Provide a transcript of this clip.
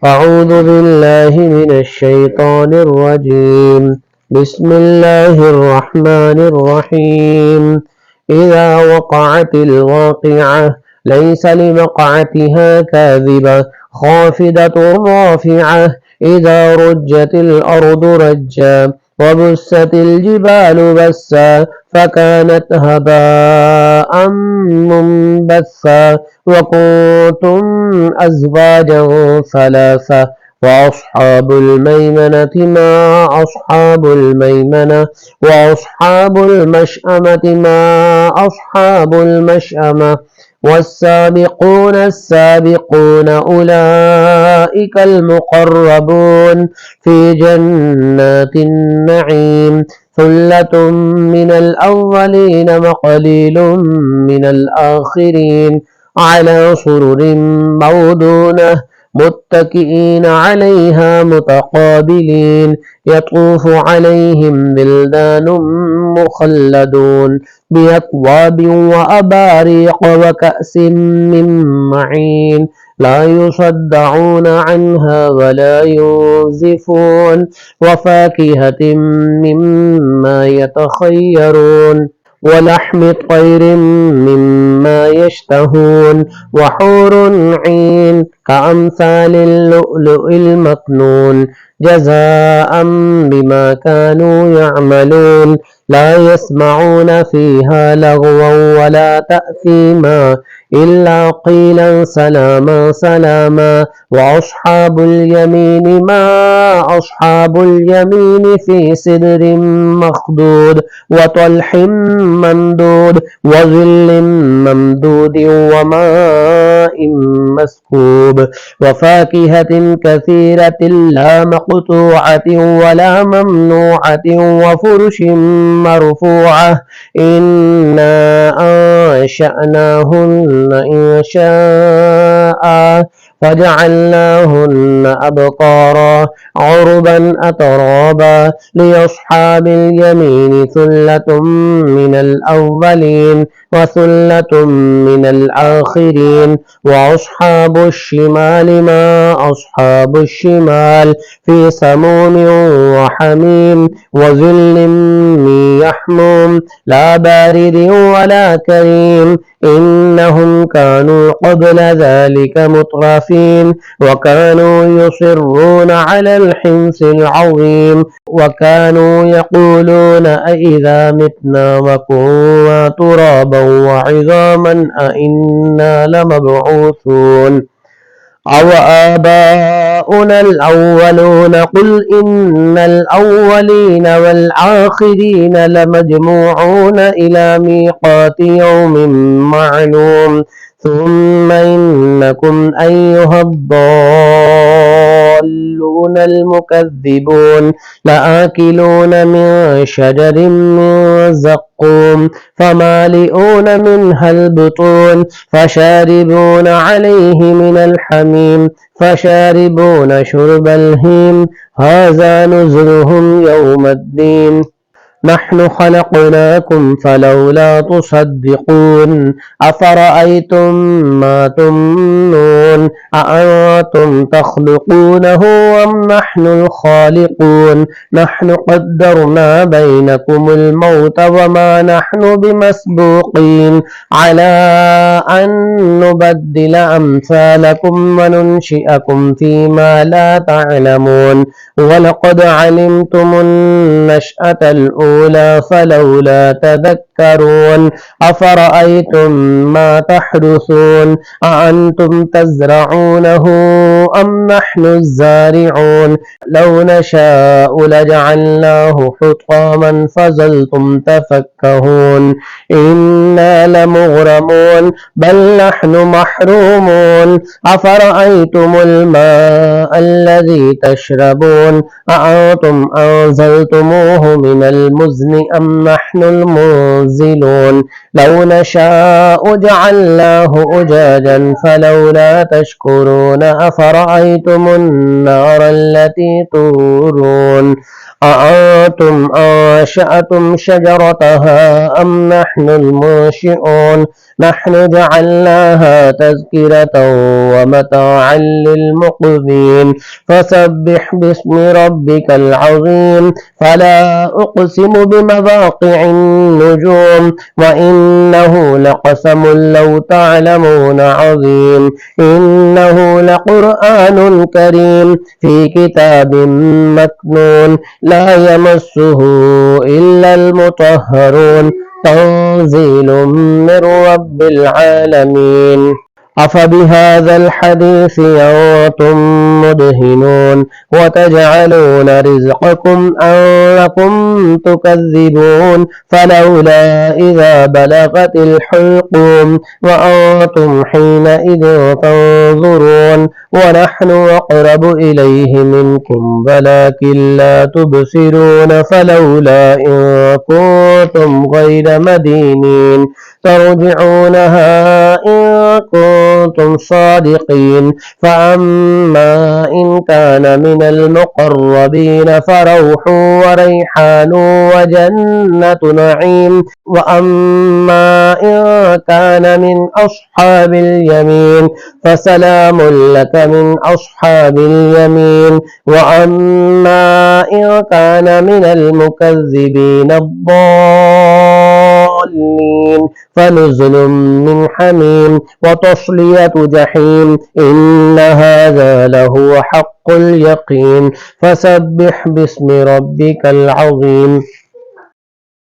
أعوذ بالله من الشيطان الرجيم. بسم الله الرحمن الرحيم. إذا وقعت الواقعة ليس لوقعتها كاذبة خافضة رافعة. إذا رجت الأرض رجا وبست الجبال بسا فكانت هباء منبثا وكنتم أزواجا ثلاثة. وأصحاب الميمنة ما أصحاب الميمنة وأصحاب المشأمة ما أصحاب المشأمة. والسابقون السابقون أولئك المقربون في جنات النعيم. ثلة من الأولين وقليل من الآخرين على سرر موضونة متكئين عليها متقابلين. يطوف عليهم بلدان مخلدون بأكواب وأباريق وكأس من معين لا يصدعون عنها ولا ينزفون. وفاكهة مما يتخيرون ولحم طير مما يشتهون. وحور عين كأمثال اللؤلؤ المكنون جزاء بما كانوا يعملون. لا يسمعون فيها لغوا ولا تأثيما إلا قيلا سلاما سلاما. وأصحاب اليمين ما أصحاب اليمين في سدر مخضود وطلح ممدود وظل ممدود وماء مسكوب. وفاكهة كثيرة لا مقطوعة ولا ممنوعة وفرش مرفوعة. إنا أنشأناهن إنشاء فجعلناهن أبقارا عربا أترابا. لأصحاب اليمين ثلة من الأولين وثلة من الآخرين. وأصحاب الشمال ما أصحاب الشمال في سموم وحميم وظل من يحموم لا بارد ولا كريم. إنهم كانوا قبل ذلك مترفين وكانوا يصرون على الحنث العظيم وكانوا يقولون أإذا متنا وكنا ترابا وعظاما أإنا لمبعوثون أو آباؤنا الأولون. قل إن الأولين والآخرين لمجموعون إلى ميقات يوم معلوم. ثم إنكم أيها الضالون المكذبون لآكلون من شجر من زقوم فمالئون منها البطون فشاربون عليه من الحميم فشاربون شرب الهيم. هذا نزلهم يوم الدين. نحن خلقناكم فلولا تصدقون. أفرأيتم ما تمنون أأنتم تخلقونه أم نحن الخالقون. نحن قدرنا بينكم الموت وما نحن بمسبوقين على أن نبدل أمثالكم وننشئكم فيما لا تعلمون. ولقد علمتم النشأة الأولى فلولا تذكرون. أفرأيتم ما تحرثون أأنتم تزرعونه أم نحن الزارعون. لو نشاء لجعلناه حطاما فظلتم تفكهون. إنا لمغرمون بل نحن محرومون. أفرأيتم الماء الذي تشربون أأنتم أنزلتموه من المزن أم نحن المنزلون. لو نشاء جعلناه أجاجا فلولا تشكرون. أفرأيتم النار التي تورون أأنتم أنشأتم شجرتها أم نحن المنشئون نحن جعلناها تذكرة ومتاعا للمقوين فسبح باسم ربك العظيم فلا أقسم بمواقع النجوم وإنه لقسم لو تعلمون عظيم إنه لقرآن كريم في كتاب مكنون لا يمسه إلا المطهرون تنزيل من رب العالمين أفبهذا الحديث أنتم مدهنون وتجعلون رزقكم أنكم تكذبون فلولا إذا بلغت الحلقوم وأنتم حينئذ تنظرون ونحن أقرب إليه منكم ولكن لا تبصرون فلولا إن كنتم غير مدينين ترجعونها إن كنتم صادقين فأما إن كان من المقربين فروح وريحان وجنة نعيم وأما إن كان من أصحاب اليمين فسلام لك من أصحاب اليمين وأما إن كان من المكذبين الضالين فنزل من حميم وتصلية جحيم إن هذا لهو حق اليقين فسبح باسم ربك العظيم